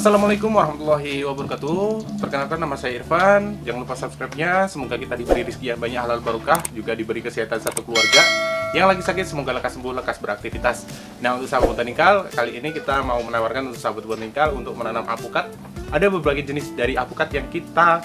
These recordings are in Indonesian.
Assalamualaikum warahmatullahi wabarakatuh. Perkenalkan, nama saya Irfan. Jangan lupa subscribe-nya. Semoga kita diberi rezeki yang banyak, halal barokah, juga diberi kesehatan satu keluarga. Yang lagi sakit semoga lekas sembuh, lekas beraktivitas. Nah, untuk sahabat botanikal, kali ini kita mau menawarkan untuk sahabat botanikal untuk menanam alpukat. Ada berbagai jenis dari alpukat yang kita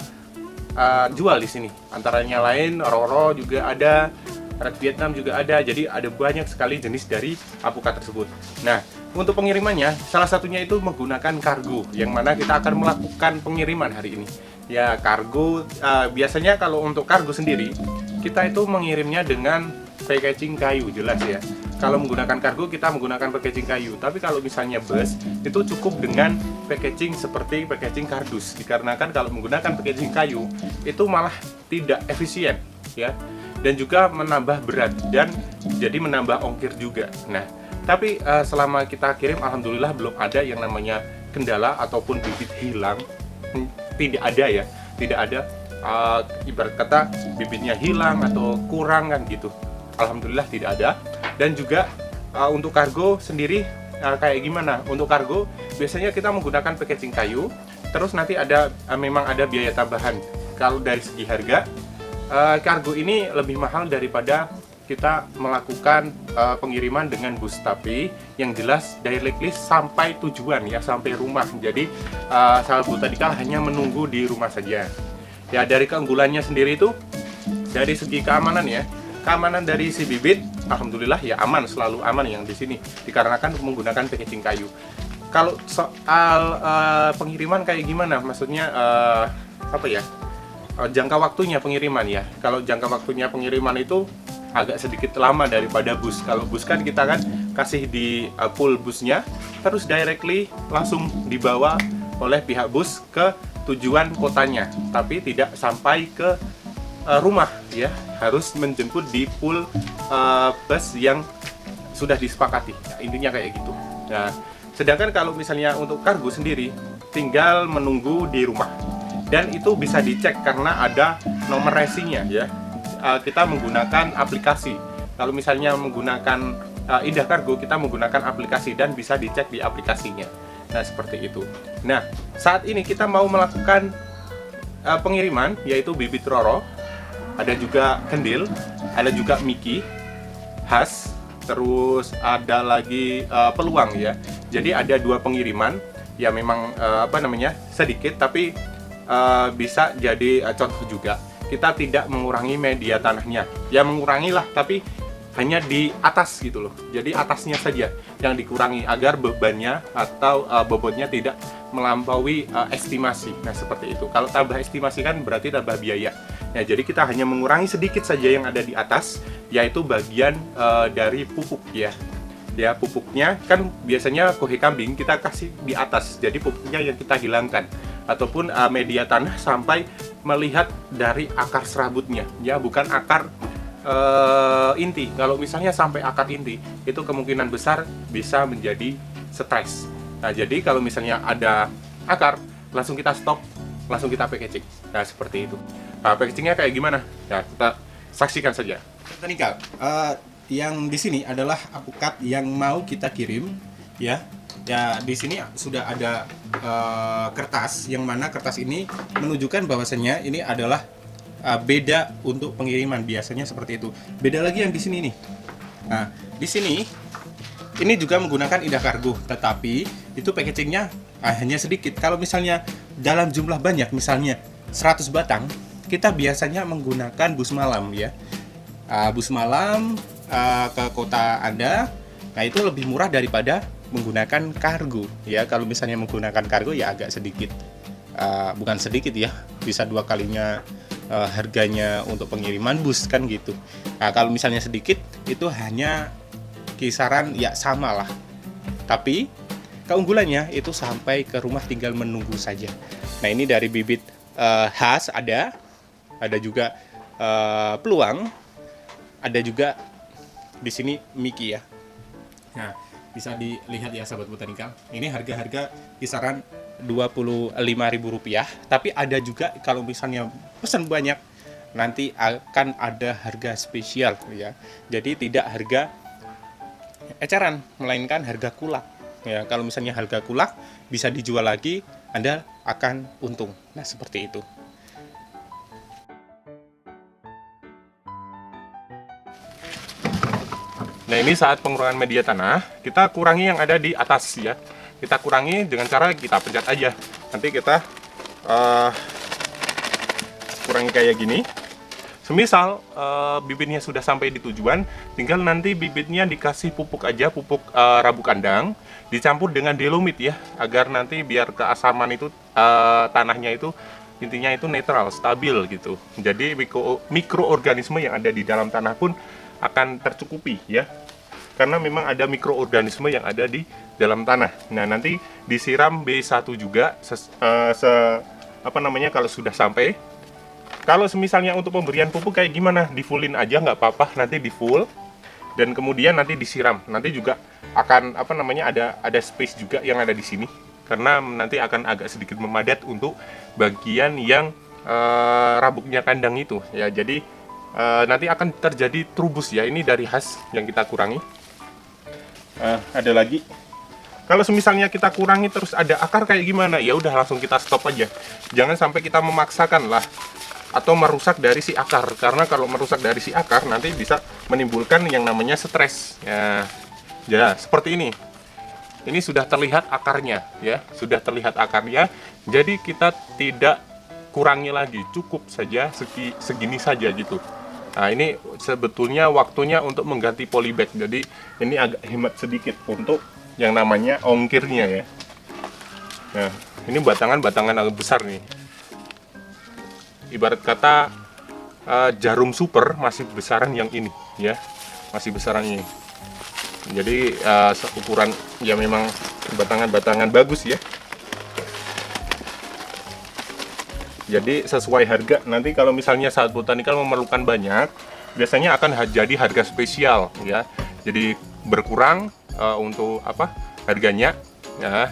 jual di sini. Antaranya lain Roro juga ada, Red Vietnam juga ada. Jadi ada banyak sekali jenis dari alpukat tersebut. Nah, untuk pengirimannya, salah satunya itu menggunakan kargo, yang mana kita akan melakukan pengiriman hari ini. Ya, kargo, biasanya kalau untuk kargo sendiri, kita itu mengirimnya dengan packaging kayu, jelas ya. Kalau menggunakan kargo, kita menggunakan packaging kayu. Tapi kalau misalnya bus, itu cukup dengan packaging seperti packaging kardus. Dikarenakan kalau menggunakan packaging kayu, itu malah tidak efisien, ya. Dan juga menambah berat, dan jadi menambah ongkir juga. Nah, tapi selama kita kirim, alhamdulillah belum ada yang namanya kendala ataupun bibit hilang. Tidak ada ya, tidak ada ibarat kata bibitnya hilang atau kurang kan gitu. Alhamdulillah tidak ada. Dan juga untuk kargo sendiri kayak gimana? Untuk kargo biasanya kita menggunakan packaging kayu. Terus nanti ada memang ada biaya tambahan. Kalau dari segi harga, kargo ini lebih mahal daripada kita melakukan pengiriman dengan bus, tapi yang jelas directly sampai tujuan ya, sampai rumah. Jadi sahabat botanikal hanya menunggu di rumah saja. Ya, dari keunggulannya sendiri itu dari segi keamanan ya, keamanan dari si bibit alhamdulillah ya aman, selalu aman yang di sini dikarenakan menggunakan packaging kayu. Kalau soal pengiriman kayak gimana, maksudnya apa ya, jangka waktunya pengiriman ya. Kalau jangka waktunya pengiriman itu agak sedikit lama daripada bus. Kalau bus kan kita kan kasih di pool busnya, terus directly langsung dibawa oleh pihak bus ke tujuan kotanya, tapi tidak sampai ke rumah ya, harus menjemput di pool bus yang sudah disepakati. Nah, intinya kayak gitu. Nah, sedangkan kalau misalnya untuk kargo sendiri, tinggal menunggu di rumah, dan itu bisa dicek karena ada nomor resinya ya. Kita menggunakan aplikasi. Kalau misalnya menggunakan Indah Kargo, kita menggunakan aplikasi dan bisa dicek di aplikasinya. Nah, seperti itu. Nah, saat ini kita mau melakukan pengiriman, yaitu bibit Roro, ada juga kendil, ada juga Miki, khas, terus ada lagi peluang ya. Jadi ada dua pengiriman, ya memang sedikit, tapi bisa jadi contoh juga. Kita tidak mengurangi media tanahnya, ya mengurangilah, tapi hanya di atas gitu loh. Jadi atasnya saja yang dikurangi agar bebannya atau bobotnya tidak melampaui estimasi. Nah, seperti itu. Kalau tambah estimasi kan berarti tambah biaya. Nah, jadi kita hanya mengurangi sedikit saja yang ada di atas, yaitu bagian dari pupuk ya. Ya, pupuknya kan biasanya kohe kambing kita kasih di atas, jadi pupuknya yang kita hilangkan, ataupun media tanah sampai melihat dari akar serabutnya ya, bukan akar inti. Kalau misalnya sampai akar inti, itu kemungkinan besar bisa menjadi stres. Nah, jadi kalau misalnya ada akar, langsung kita stop, langsung kita packaging. Nah, seperti itu. Nah, packagingnya kayak gimana? Ya, kita saksikan saja. Botanikal, yang di sini adalah alpukat yang mau kita kirim ya. Ya, di sini sudah ada kertas, yang mana kertas ini menunjukkan bahwasannya ini adalah beda untuk pengiriman, biasanya seperti itu. Beda lagi yang di sini nih. Nah, di sini ini juga menggunakan Indah Kargo, tetapi itu packagingnya hanya sedikit. Kalau misalnya dalam jumlah banyak, misalnya 100 batang, kita biasanya menggunakan bus malam ya. Bus malam ke kota Anda, nah itu lebih murah daripada menggunakan kargo ya. Kalau misalnya menggunakan kargo ya agak sedikit, bukan sedikit ya, bisa 2 kalinya harganya untuk pengiriman bus kan gitu. Nah, kalau misalnya sedikit itu hanya kisaran ya sama lah, tapi keunggulannya itu sampai ke rumah tinggal menunggu saja. Nah, ini dari bibit khas ada juga peluang, ada juga di sini Miki ya. Nah, bisa dilihat ya sahabat botanikal, ini harga-harga kisaran Rp25.000, tapi ada juga kalau misalnya pesan banyak nanti akan ada harga spesial ya. Jadi tidak harga eceran, melainkan harga kulak. ya. Kalau misalnya harga kulak bisa dijual lagi, Anda akan untung. Nah, seperti itu. Nah, ini saat pengurangan media tanah, kita kurangi yang ada di atas ya. Kita kurangi dengan cara kita pencet aja. Nanti kita kurangi kayak gini. Semisal bibitnya sudah sampai di tujuan, tinggal nanti bibitnya dikasih pupuk aja, pupuk rabu kandang, dicampur dengan dolomit ya, agar nanti biar keasaman itu tanahnya itu intinya itu netral, stabil gitu. Jadi mikroorganisme yang ada di dalam tanah pun akan tercukupi ya. Karena memang ada mikroorganisme yang ada di dalam tanah. Nah, nanti disiram B1 juga kalau sudah sampai. Kalau misalnya untuk pemberian pupuk kayak gimana? Di fullin aja nggak apa-apa, nanti di full dan kemudian nanti disiram. Nanti juga akan ada space juga yang ada di sini karena nanti akan agak sedikit memadat untuk bagian yang rabuknya kandang itu ya. Jadi nanti akan terjadi trubus ya. Ini dari khas yang kita kurangi. Ada lagi. Kalau misalnya kita kurangi terus ada akar kayak gimana? Ya udah langsung kita stop aja. Jangan sampai kita memaksakan lah atau merusak dari si akar, karena kalau merusak dari si akar nanti bisa menimbulkan yang namanya stres ya seperti ini sudah terlihat akarnya ya, sudah terlihat akarnya, jadi kita tidak kurangi lagi, cukup saja segini saja gitu. Nah, ini sebetulnya waktunya untuk mengganti polybag, jadi ini agak hemat sedikit untuk yang namanya ongkirnya ya. Nah, ini batangan agak besar nih. Ibarat kata jarum super masih besaran yang ini ya, masih besaran ini. Jadi ukuran ya memang batangan bagus ya. Jadi sesuai harga. Nanti kalau misalnya saat botanikal memerlukan banyak, biasanya akan jadi harga spesial ya. Jadi berkurang untuk harganya ya.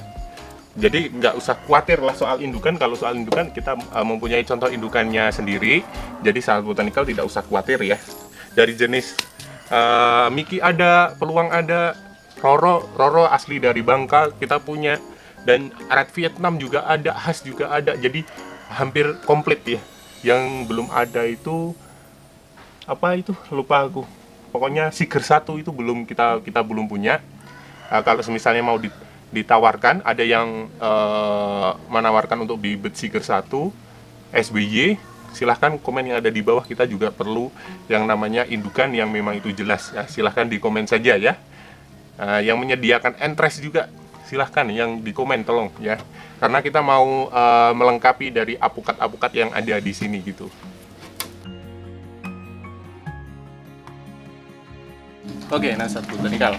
Jadi nggak usah khawatir lah soal indukan. Kalau soal indukan kita mempunyai contoh indukannya sendiri. Jadi saat botanikal tidak usah khawatir ya. Dari jenis Miki ada, peluang ada, Roro asli dari Bangka kita punya, dan Red Vietnam juga ada, khas juga ada. Jadi hampir komplit ya. Yang belum ada itu apa itu? Lupa aku. Pokoknya Siger 1 itu belum kita belum punya. Kalau misalnya mau ditawarkan, ada yang menawarkan untuk bibit Siger 1 SBY, silahkan komen yang ada di bawah. Kita juga perlu yang namanya indukan yang memang itu jelas ya. Silahkan di komen saja ya. Yang menyediakan entres juga silahkan yang di komen tolong ya, karena kita mau melengkapi dari apukat-apukat yang ada di sini gitu. Oke, nah saat botanikal,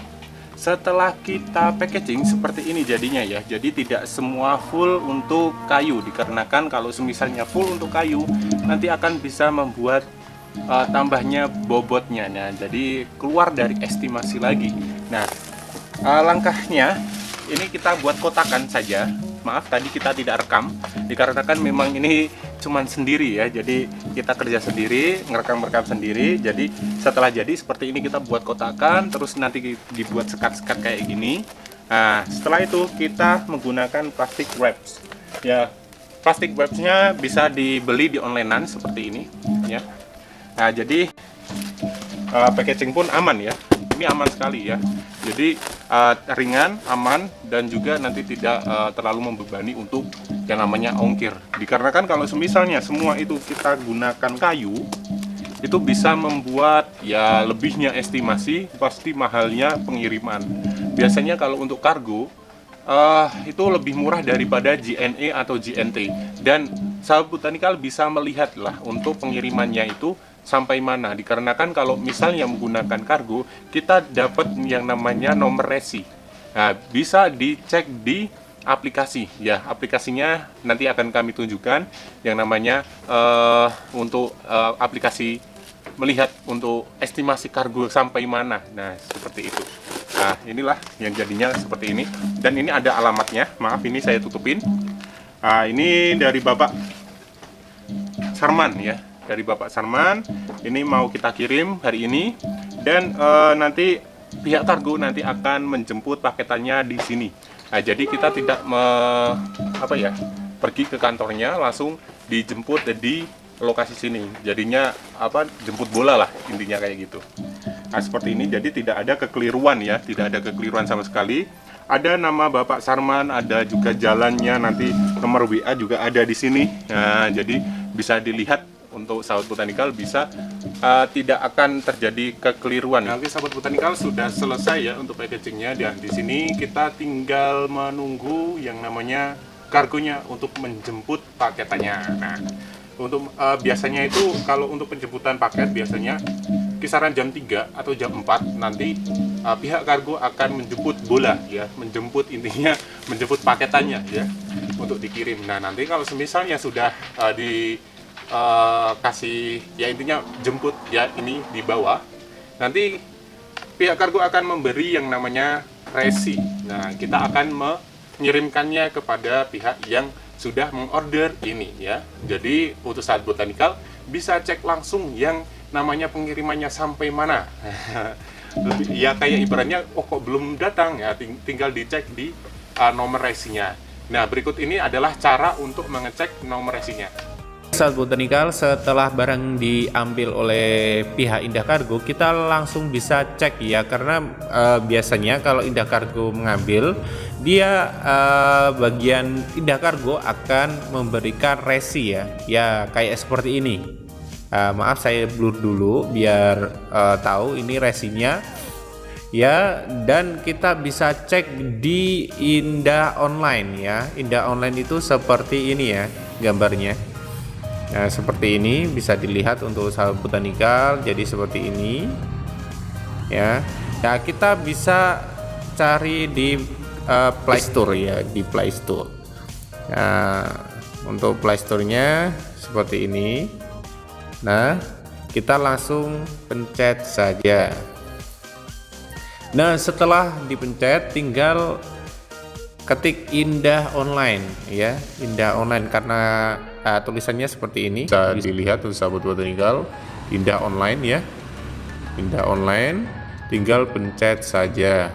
setelah kita packaging seperti ini jadinya ya. Jadi tidak semua full untuk kayu, dikarenakan kalau misalnya full untuk kayu nanti akan bisa membuat tambahnya bobotnya. Nah, jadi keluar dari estimasi lagi. Nah, langkahnya ini kita buat kotakan saja. Maaf tadi kita tidak rekam dikarenakan memang ini cuman sendiri ya. Jadi kita kerja sendiri, ngerekam sendiri. Jadi setelah jadi seperti ini kita buat kotakan, terus nanti dibuat sekat-sekat kayak gini. Nah, setelah itu kita menggunakan plastik wraps. Ya, plastik wrapsnya bisa dibeli di onlinean seperti ini ya. Nah, jadi packaging pun aman ya. Ini aman sekali ya. Jadi ringan, aman, dan juga nanti tidak terlalu membebani untuk yang namanya ongkir. Dikarenakan kalau misalnya semua itu kita gunakan kayu, itu bisa membuat ya lebihnya estimasi, pasti mahalnya pengiriman. Biasanya kalau untuk kargo itu lebih murah daripada JNE atau JNT. Dan sahabat botanikal bisa melihat lah untuk pengirimannya itu sampai mana, dikarenakan kalau misalnya menggunakan kargo kita dapat yang namanya nomor resi. Nah, bisa dicek di aplikasi ya, aplikasinya nanti akan kami tunjukkan yang namanya untuk aplikasi melihat untuk estimasi kargo sampai mana. Nah, seperti itu. Nah, inilah yang jadinya seperti ini, dan ini ada alamatnya. Maaf, ini saya tutupin. Nah, ini dari Bapak Sarman ya, dari Bapak Sarman. Ini mau kita kirim hari ini, dan nanti pihak kargo nanti akan menjemput paketannya di sini. Nah, jadi kita tidak pergi ke kantornya, langsung dijemput di lokasi sini. Jadinya jemput bola lah intinya kayak gitu. Nah, seperti ini, jadi tidak ada kekeliruan ya, tidak ada kekeliruan sama sekali. Ada nama Bapak Sarman, ada juga jalannya, nanti nomor WA juga ada di sini. Nah, jadi bisa dilihat untuk sahabat botanikal, bisa tidak akan terjadi kekeliruan. Nanti sahabat botanikal sudah selesai ya untuk packagingnya, dan di sini kita tinggal menunggu yang namanya kargonya untuk menjemput paketannya. Nah, untuk biasanya itu kalau untuk penjemputan paket biasanya kisaran jam 3 atau jam 4 nanti pihak kargo akan menjemput bola ya, menjemput intinya menjemput paketannya ya untuk dikirim. Nah, nanti kalau misalnya sudah kasih ya intinya jemput ya ini di bawah, nanti pihak kargo akan memberi yang namanya resi. Nah, kita akan mengirimkannya kepada pihak yang sudah mengorder ini ya. Jadi untuk sahabat botanikal bisa cek langsung yang namanya pengirimannya sampai mana. Ya kayak ibaratnya kok belum datang ya, tinggal dicek di nomor resinya. Nah, berikut ini adalah cara untuk mengecek nomor resinya. Sahabat botanikal, setelah barang diambil oleh pihak Indah Kargo, kita langsung bisa cek ya, karena biasanya kalau Indah Kargo mengambil, dia bagian Indah Kargo akan memberikan resi ya kayak seperti ini. Maaf, saya blur dulu biar tahu ini resinya ya, dan kita bisa cek di Indah Online ya. Indah Online itu seperti ini ya gambarnya. Nah, seperti ini bisa dilihat untuk sahabat botanikal. Jadi seperti ini ya. Nah, kita bisa cari di Play Store ya, di Play Store. Nah, untuk Play Store-nya seperti ini. Nah, kita langsung pencet saja. Nah, setelah dipencet tinggal ketik Indah Online ya, Indah Online, karena tulisannya seperti ini. Bisa dilihat untuk sahabat botanikal, Indah Online ya, Indah Online, tinggal pencet saja.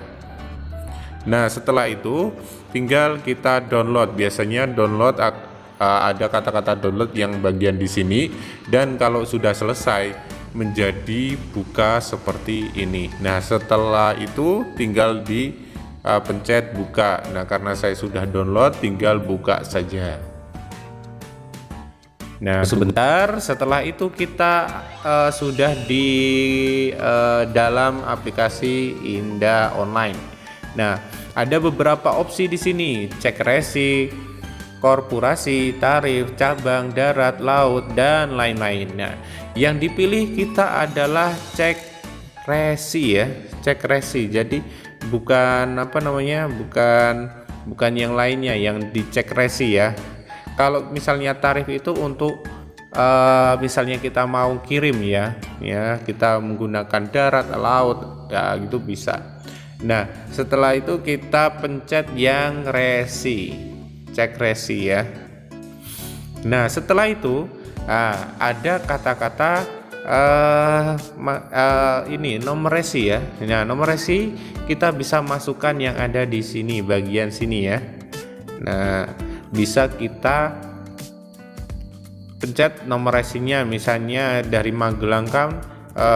Nah, setelah itu tinggal kita download. Biasanya download ada kata-kata download yang bagian di sini, dan kalau sudah selesai menjadi buka seperti ini. Nah, setelah itu tinggal di pencet buka. Nah, karena saya sudah download, tinggal buka saja. Nah, sebentar setelah itu kita sudah di dalam aplikasi Indah Online. Nah, ada beberapa opsi di sini: cek resi, korporasi, tarif, cabang, darat, laut, dan lain-lain. Nah, yang dipilih kita adalah cek resi ya, cek resi. Jadi bukan bukan yang lainnya yang dicek resi ya. Kalau misalnya tarif itu untuk misalnya kita mau kirim ya, kita menggunakan darat, laut ya, gitu bisa. Nah, setelah itu kita pencet yang resi, cek resi ya. Nah, setelah itu ada kata-kata ini nomor resi ya. Nah, nomor resi kita bisa masukkan yang ada di sini, bagian sini ya. Nah, bisa kita pencet nomor resinya, misalnya dari Magelang kan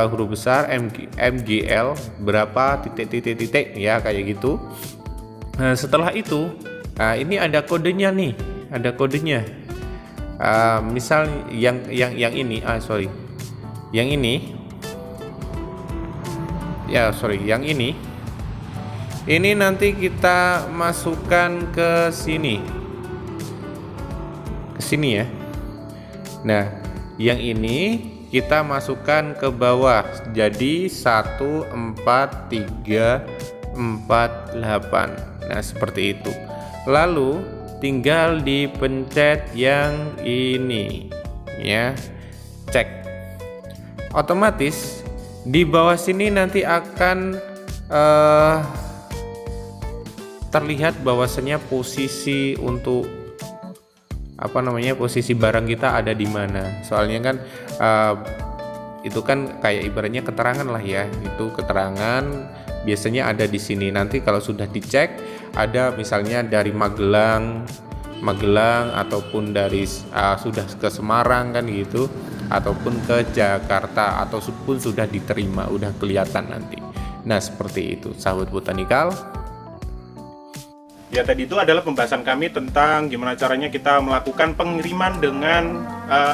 huruf besar MGL berapa titik ya, kayak gitu. Nah, setelah itu ini ada kodenya nih, ada kodenya. Misal yang ini yang ini nanti kita masukkan ke sini ya. Nah, yang ini kita masukkan ke bawah, jadi 14348. Nah, seperti itu. Lalu tinggal dipencet yang ini ya, cek. Otomatis di bawah sini nanti akan terlihat bahwasanya posisi untuk posisi barang kita ada di mana. Soalnya kan itu kan kayak ibaratnya keterangan lah ya, itu keterangan biasanya ada di sini. Nanti kalau sudah dicek ada misalnya dari Magelang ataupun dari sudah ke Semarang kan gitu, ataupun ke Jakarta ataupun sudah diterima, udah kelihatan nanti. Nah seperti itu sahabat botanikal. Ya, tadi itu adalah pembahasan kami tentang gimana caranya kita melakukan pengiriman dengan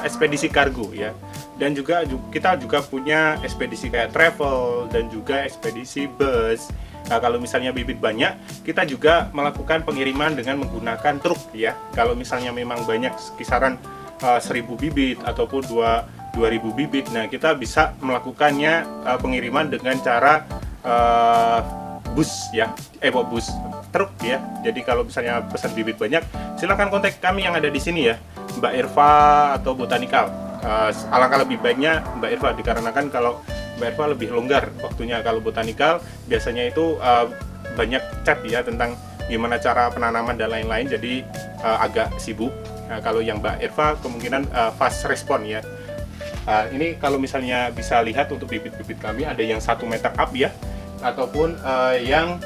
ekspedisi kargo ya. Dan juga kita juga punya ekspedisi kayak travel dan juga ekspedisi bus. Nah, kalau misalnya bibit banyak, kita juga melakukan pengiriman dengan menggunakan truk ya. Kalau misalnya memang banyak kisaran 1000 bibit ataupun 2000 bibit, nah kita bisa melakukannya pengiriman dengan cara bus ya, truk ya. Jadi kalau misalnya pesan bibit banyak, silahkan kontak kami yang ada di sini ya, Mbak Irfa atau Botanikal. Alangkah lebih baiknya Mbak Irfa, dikarenakan kalau Mbak Irfa lebih longgar waktunya. Kalau Botanikal biasanya itu banyak chat ya tentang gimana cara penanaman dan lain-lain, jadi agak sibuk. Nah, kalau yang Mbak Irfa kemungkinan fast respon ya. Ini kalau misalnya bisa lihat untuk bibit-bibit kami ada yang 1 meter up ya, ataupun yang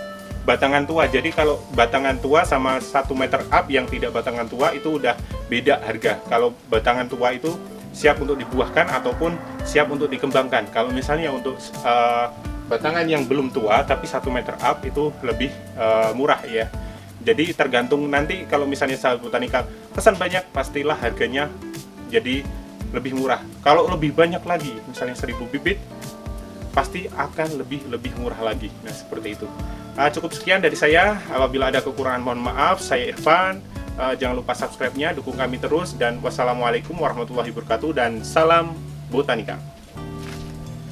batangan tua. Jadi kalau batangan tua sama 1 meter up yang tidak batangan tua itu udah beda harga. Kalau batangan tua itu siap untuk dibuahkan ataupun siap untuk dikembangkan. Kalau misalnya untuk batangan yang belum tua tapi 1 meter up itu lebih murah ya. Jadi tergantung nanti, kalau misalnya sahabat botanikal pesan banyak, pastilah harganya jadi lebih murah. Kalau lebih banyak lagi, misalnya 1000 bibit, pasti akan lebih murah lagi. Nah seperti itu. Cukup sekian dari saya. Apabila ada kekurangan mohon maaf. Saya Irfan. Jangan lupa subscribe-nya, dukung kami terus, dan wassalamualaikum warahmatullahi wabarakatuh, dan salam botanika.